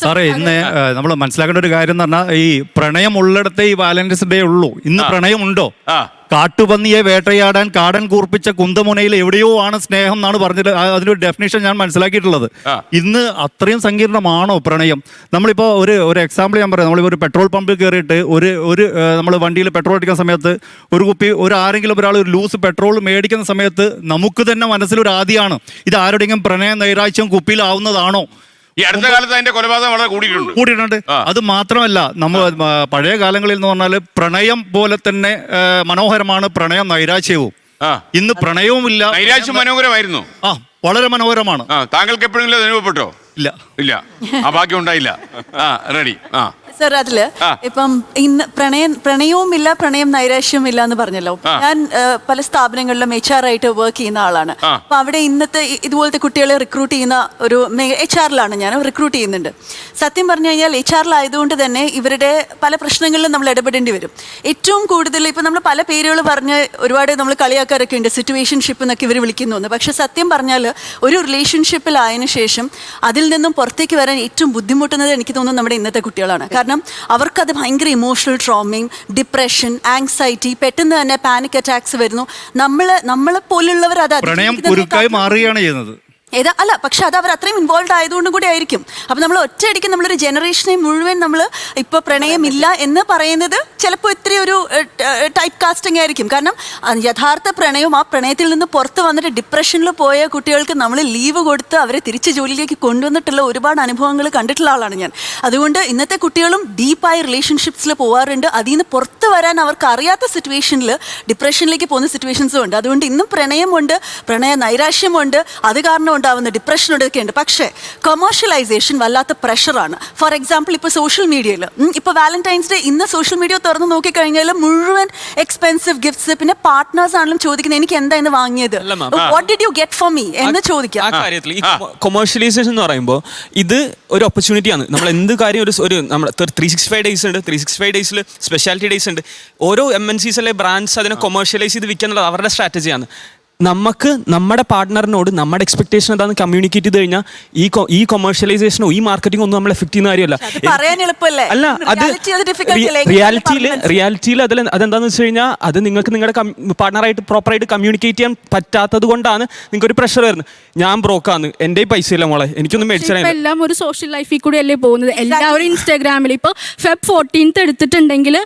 സാറേ ഇന്ന് നമ്മൾ മനസ്സിലാക്കേണ്ട ഒരു കാര്യം എന്ന് പറഞ്ഞാൽ ഈ പ്രണയം ഉള്ളിടത്തേ ഈ വാലന്റൈൻസ് ഡേ ഉള്ളൂ. ഇന്ന് പ്രണയമുണ്ടോ? കാട്ടുപന്നിയെ വേട്ടയാടാൻ കാടൻ കൂർപ്പിച്ച കുന്തമുനയിൽ എവിടെയോ ആണ് സ്നേഹം എന്നാണ് പറഞ്ഞിട്ട് അതിനൊരു ഡെഫിനേഷൻ ഞാൻ മനസ്സിലാക്കിയിട്ടുള്ളത്. ഇന്ന് അത്രയും സങ്കീർണമാണോ പ്രണയം? നമ്മളിപ്പോൾ ഒരു എക്സാമ്പിൾ ഞാൻ പറയാം. നമ്മളിപ്പോൾ ഒരു പെട്രോൾ പമ്പിൽ കയറിയിട്ട് ഒരു നമ്മൾ വണ്ടിയിൽ പെട്രോൾ അടിക്കുന്ന സമയത്ത് ഒരു കുപ്പി ആരെങ്കിലും ഒരാൾ ഒരു ലൂസ് പെട്രോൾ മേടിക്കുന്ന സമയത്ത് നമുക്ക് തന്നെ മനസ്സിലൊരു ആദ്യമാണ് ഇത് ആരുടെയെങ്കിലും പ്രണയ നൈരാശ്യം കുപ്പിയിലാവുന്നതാണോ? ഈ അടുത്ത കാലത്ത് അതിന്റെ കൊലപാതകം വളരെ കൂടിയിട്ടുണ്ട്. അത് മാത്രമല്ല, നമ്മൾ പഴയ കാലങ്ങളിൽ എന്ന് പറഞ്ഞാൽ പ്രണയം പോലെ തന്നെ മനോഹരമാണ് പ്രണയം നൈരാശ്യവും. ഇന്ന് പ്രണയവും ഇല്ല. നൈരാശ്യം മനോഹരമായിരുന്നു. വളരെ മനോഹരമാണ്. താങ്കൾക്ക് എപ്പോഴെങ്കിലും അനുഭവപ്പെട്ടോ? ഇല്ല. ആ ഭാഗ്യം ഉണ്ടായില്ല. റെഡി. സർ, അതില് ഇപ്പം ഇന്ന് പ്രണയവും ഇല്ല, പ്രണയം നൈരാശ്യവും ഇല്ല എന്ന് പറഞ്ഞല്ലോ. ഞാൻ പല സ്ഥാപനങ്ങളിലും HR ആയിട്ട് വർക്ക് ചെയ്യുന്ന ആളാണ്. അപ്പൊ അവിടെ ഇന്നത്തെ ഇതുപോലത്തെ കുട്ടികളെ റിക്രൂട്ട് ചെയ്യുന്ന ഒരു HR-ലാണ് ഞാൻ റിക്രൂട്ട് ചെയ്യുന്നുണ്ട്. സത്യം പറഞ്ഞു കഴിഞ്ഞാൽ HR-ലായതുകൊണ്ട് തന്നെ ഇവരുടെ പല പ്രശ്നങ്ങളിലും നമ്മൾ ഇടപെടേണ്ടി വരും. ഏറ്റവും കൂടുതൽ ഇപ്പം നമ്മൾ പല പേരുകൾ പറഞ്ഞ് ഒരുപാട് നമ്മൾ കളിയാക്കാരൊക്കെ ഉണ്ട്, സിറ്റുവേഷൻഷിപ്പ് എന്നൊക്കെ ഇവർ വിളിക്കുന്നു. പക്ഷെ സത്യം പറഞ്ഞാൽ ഒരു റിലേഷൻഷിപ്പിലായതിനു ശേഷം അതിൽ നിന്നും പുറത്തേക്ക് വരാൻ ഏറ്റവും ബുദ്ധിമുട്ടുന്നത് എനിക്ക് തോന്നുന്നു നമ്മുടെ ഇന്നത്തെ കുട്ടികളാണ്. കാരണം അവർക്കത് ഭയങ്കര ഇമോഷണൽ ട്രോമയും ഡിപ്രഷൻ, ആങ്സൈറ്റി, പെട്ടെന്ന് തന്നെ പാനിക് അറ്റാക്സ് വരുന്നു. നമ്മളെ പോലുള്ളവർ അത് മാറുകയാണ് ചെയ്യുന്നത്. അല്ല, പക്ഷെ അത് അവർ അത്രയും ഇൻവോൾവ് ആയതുകൊണ്ടും കൂടി ആയിരിക്കും. അപ്പം നമ്മൾ ഒറ്റയടിക്ക് നമ്മളൊരു ജനറേഷനെ മുഴുവൻ നമ്മൾ ഇപ്പോൾ പ്രണയമില്ല എന്ന് പറയുന്നത് ചിലപ്പോൾ ഇത്തിരി ഒരു ടൈപ്പ് കാസ്റ്റിംഗ് ആയിരിക്കും. കാരണം യഥാർത്ഥ പ്രണയവും ആ പ്രണയത്തിൽ നിന്ന് പുറത്ത് വന്നിട്ട് ഡിപ്രഷനിൽ പോയ കുട്ടികൾക്ക് നമ്മൾ ലീവ് കൊടുത്ത് അവരെ തിരിച്ച് ജോലിയിലേക്ക് കൊണ്ടുവന്നിട്ടുള്ള ഒരുപാട് അനുഭവങ്ങൾ കണ്ടിട്ടുള്ള ആളാണ് ഞാൻ. അതുകൊണ്ട് ഇന്നത്തെ കുട്ടികളും ഡീപ്പായ റിലേഷൻഷിപ്സിൽ പോകാറുണ്ട്. അതിൽ നിന്ന് പുറത്ത് വരാൻ അവർക്ക് അറിയാത്ത സിറ്റുവേഷനിൽ ഡിപ്രഷനിലേക്ക് പോകുന്ന സിറ്റുവേഷൻസും ഉണ്ട്. അതുകൊണ്ട് ഇന്നും പ്രണയമുണ്ട്, പ്രണയ നൈരാശ്യമുണ്ട്, അത് കാരണം ഉണ്ടാവുന്ന ഡിപ്രഷനൊക്കെ ഉണ്ട്. പക്ഷേ കൊമേഴ്ഷ്യലൈസേഷൻ വല്ലാത്ത പ്രഷറാണ്. ഫോർ എക്സാമ്പിൾ, ഇപ്പോൾ സോഷ്യൽ മീഡിയയിൽ ഇപ്പോൾ വാലന്റൈൻസ് ഡേ ഇന്ന് സോഷ്യൽ മീഡിയ തുറന്ന് നോക്കിക്കഴിഞ്ഞാൽ മുഴുവൻ എക്സ്പെൻസീവ് ഗിഫ്റ്റ്സ്, പിന്നെ പാർട്ട്നേഴ്സ് ആണെങ്കിലും ചോദിക്കുന്നത് എനിക്ക് എന്താ ഇന്ന് വാങ്ങിയത്, what did you get for me എന്ന് ചോദിക്കാം. ആ കാര്യത്തിൽ ഈ കൊമേഴ്ഷ്യലൈസേഷൻ എന്ന് പറയുമ്പോൾ ഇത് ഒരു ഓപ്പർച്യൂണിറ്റിയാണ്. നമ്മൾ എന്ത് കാര്യം ഒരു നമ്മുടെ 365 ഡേയ്സ് ഉണ്ട്. 365 ഡേയ്സിൽ സ്പെഷ്യാലിറ്റി ഡേയ്സ് ഉണ്ട്. ഓരോ MNCs അല്ലെ ബ്രാൻഡ്സ് അതിനെ കൊമേഴ്ഷ്യലൈസ് ചെയ്ത് വിൽക്കുന്നത് അവരുടെ സ്ട്രാറ്റജിയാണ്. നമുക്ക് നമ്മുടെ പാർട്ട്ണറിനോട് നമ്മുടെ എക്സ്പെക്ടേഷൻ എന്താണെന്ന് കമ്മ്യൂണിക്കേറ്റ് ചെയ്ത് കഴിഞ്ഞാൽ ഈ കൊമേഴ്ഷ്യലൈസേഷനോ ഈ മാർക്കറ്റിംഗോ ഒന്നും നമ്മളെ എഫക്ട് ചെയ്യുന്ന കാര്യമല്ല. അല്ല, അത് റിയാലിറ്റിയിൽ അതെന്താണെന്ന് വെച്ച് കഴിഞ്ഞാൽ അത് നിങ്ങൾക്ക് നിങ്ങളുടെ പാർട്ട്ണറായിട്ട് പ്രോപ്പറായിട്ട് കമ്മ്യൂണിക്കേറ്റ് ചെയ്യാൻ പറ്റാത്തത് കൊണ്ടാണ് നിങ്ങൾക്ക് ഒരു പ്രഷർ വരുന്നത്. ഞാൻ ബ്രോക്കാന്ന്, എൻ്റെ പൈസ ഇല്ല മോളെ, എനിക്കൊന്നും മേടിച്ചാൽ എല്ലാം ഒരു സോഷ്യൽ ലൈഫിൽ കൂടി അല്ലേ പോകുന്നത്. എല്ലാവരും ഇൻസ്റ്റാഗ്രാമിൽ ഇപ്പോൾ Feb 14th എടുത്തിട്ടുണ്ടെങ്കിൽ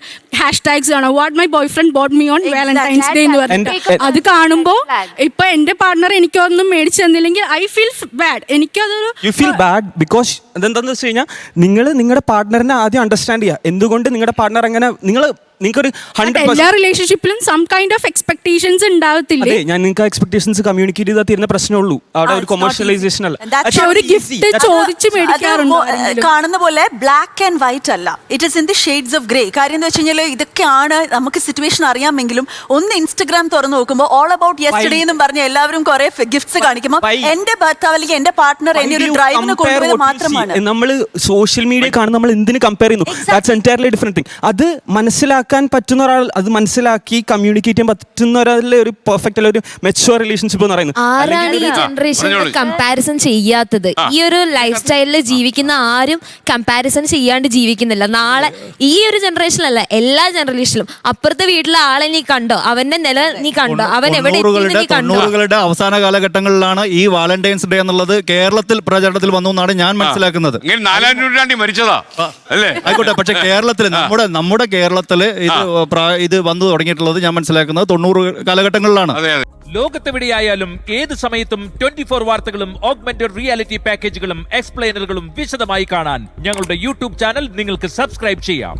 ഹാഷ്ടാഗ്സ് ആണ് what my boy friend boat me on Valentine's day എന്ന് പറഞ്ഞിട്ട്. അത് കാണുമ്പോൾ ഇപ്പൊ എന്റെ പാർട്ണർ എനിക്കൊന്നും മേടിച്ചു തന്നില്ലെങ്കിൽ ഐ ഫീൽ ബാഡ്. എനിക്കതൊരു യു ഫീൽ ബാഡ് ബിക്കോസ് അതെന്താന്ന് വെച്ച് കഴിഞ്ഞാൽ നിങ്ങൾ നിങ്ങളുടെ പാർട്ണറിനെ ആദ്യം അണ്ടർസ്റ്റാൻഡ് ചെയ്യുക. എന്തുകൊണ്ട് നിങ്ങളുടെ പാർട്ണർ അങ്ങനെ നിങ്ങൾക്കൊരു 100% എല്ലാ റിലേഷൻഷിപ്പിലും സം കൈൻഡ് ഓഫ് എക്സ്പെക്ടേഷൻസ് ഉണ്ടാവത്തില്ലേ? ഞാൻ നിങ്ങൾക്ക് ആ എക്സ്പെക്ടേഷൻസ് കമ്മ്യൂണിക്കേറ്റ് ചെയ്താൽ തീരുന്ന പ്രശ്നമുള്ളൂ. അവിടെ ഒരു കൊമേഴ്ഷ്യലൈസേഷൻ അല്ല. ഒരു ഗിഫ്റ്റ് ചോദിച്ച് മേടിക്കാറുണ്ട് കാണുന്ന പോലെ ബ്ലാക്ക് ആൻഡ് വൈറ്റ് അല്ല, it is in the shades of grey. കാര്യം എന്ന് വെച്ച് കഴിഞ്ഞാൽ ഇതൊക്കെയാണ് നമുക്ക് സിറ്റുവേഷൻ അറിയാമെങ്കിലും ഒന്ന് ഇൻസ്റ്റഗ്രാം തുറന്നു നോക്കുമ്പോൾ ഓൾ അബൌട്ട് യെസ്റ്റർഡേ എന്നും പറഞ്ഞ് എല്ലാവരും കുറെ ഗിഫ്റ്റ്സ് കാണിക്കുമ്പോൾ എന്റെ ഭർത്താവ് അല്ലെങ്കിൽ എന്റെ പാർട്ട്ണർ എന്നെ ഒരു ഡ്രൈവിന് കൊണ്ടുപോയത് മാത്രമാണ്. നമ്മൾ സോഷ്യൽ മീഡിയ കാണുന്ന നമ്മൾ എന്തിന് കമ്പയർ ചെയ്യുന്നു? That's entirely different thing. അത് മനസ്സിലാക്കാൻ പറ്റുന്ന ഒരാൾ, അത് മനസ്സിലാക്കി കമ്മ്യൂണിക്കേറ്റ് ചെയ്യാൻ പറ്റുന്ന ഒരാളുടെ ഒരു പെർഫെക്റ്റ് അല്ല ഒരു മെച്യൂർ റിലേഷൻഷിപ്പ് എന്ന് പറയുന്നത്. ആരാണ് ഈ ജനറേഷനിൽ കമ്പാരിസൺ ചെയ്യാത്തത്? ഈ ഒരു ലൈഫ് സ്റ്റൈലിൽ ജീവിക്കുന്ന ആരും കമ്പാരിസൺ ചെയ്യാണ്ട് ജീവിക്കുന്നില്ല. നാളെ ഈ ഒരു ജനറേഷനിലല്ല, എല്ലാ ജനറേഷനിലും അപ്പുറത്തെ വീട്ടിലെ ആളെ നീ കണ്ടോ, അവന്റെ നില നീ കണ്ടോ, അവൻ എവിടെ നീ കണ്ടോ. 90കളുടെ അവസാന കാലഘട്ടങ്ങളിലാണ് ഈ വാലന്റൈൻസ് ഡേ എന്നുള്ളത് കേരളത്തിൽ പ്രചാരണത്തിൽ വന്നു എന്നാണ് ഞാൻ മനസ്സിലാക്കുന്നത്. 4ാം നൂറ്റാണ്ടിൽ മരിച്ചതാ അല്ലേ? ആയിക്കോട്ടെ, പക്ഷെ കേരളത്തിൽ നമ്മുടെ കേരളത്തില് ഇത് വന്നു തുടങ്ങിയിട്ടുള്ളത് ഞാൻ മനസ്സിലാക്കുന്നത് 90 കാലഘട്ടങ്ങളിലാണ്. ലോകത്തെവിടെയായാലും ഏത് സമയത്തും 24 വാർത്തകളും ഓഗ്മെന്റഡ് റിയാലിറ്റി പാക്കേജുകളും എക്സ്പ്ലെയിനറുകളും വിശദമായി കാണാൻ ഞങ്ങളുടെ YouTube ചാനൽ നിങ്ങൾക്ക് സബ്സ്ക്രൈബ് ചെയ്യാം.